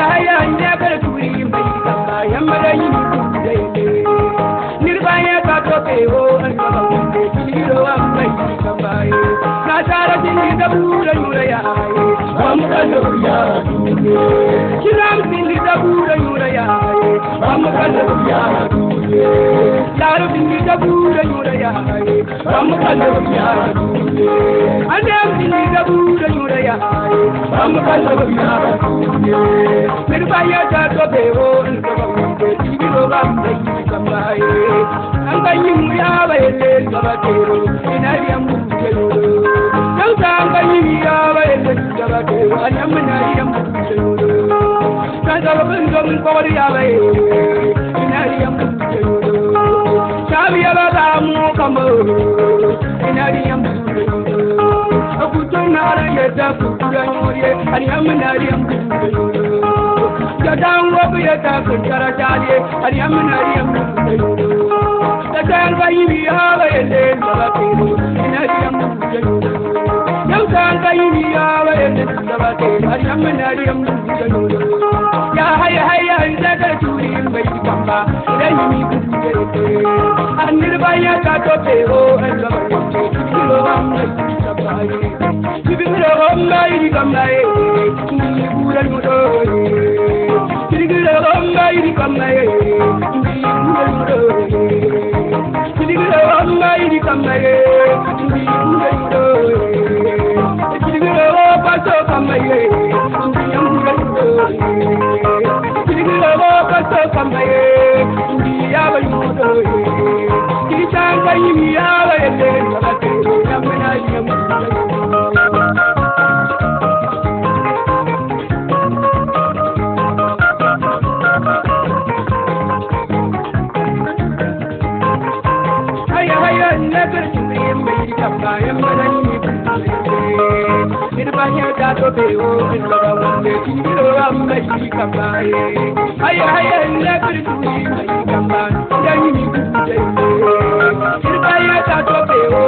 haya never turi mai kamba yamara yin dai nirbaya ka to ke ho an ka kunde kiro am mai kamba na sara din da bura yura ya am ka do ya kiram din da bura yura ya am ka do ya daru din da bura yura ya am ka do ya andam din da bura yura ya am ka do ya nirbaya ka to ke ho an ka kunde kiro am mai kamba an ga yin ya bai le gaba kero ina riyan bujelo dan ka an ga yin ya bai le gaba kero an na riyan bujelo dan ka ban ga mun ko ya bai ina riyan bujelo sabi ya ba mu kamo ina riyan bujelo aku tuna ra ya da ku ra nyore an na riyan bujelo jadang wa ya ta ku kara jale an na riyan bujelo Tanga yimi hawa yende sabakero inariyam bujelo Yau tanga yimi hawa yende sabakero ariyam nariyam bujelo Ya haya haya indaga turi mai kamba yimi bujelo Anirbaya ka to tero angabaye kilo amai sabai Kibiro amai kamai ni bulan mudo Kibiro amai kamai ni bulan mudo Kiligiro amai di kamaye, ndi kudo. Kiligiro paso kamaye, ndi kudo. Kiligiro paso kamaye, ndi abayudo. Kitanga yimi abayende sabate, yamna yamu. Never to be made up by a man. Nirbaya ka to ke ho an ka kunde kiro am mai kamba haya never to be made kamba yani ni bujelo Nirbaya ka to ke ho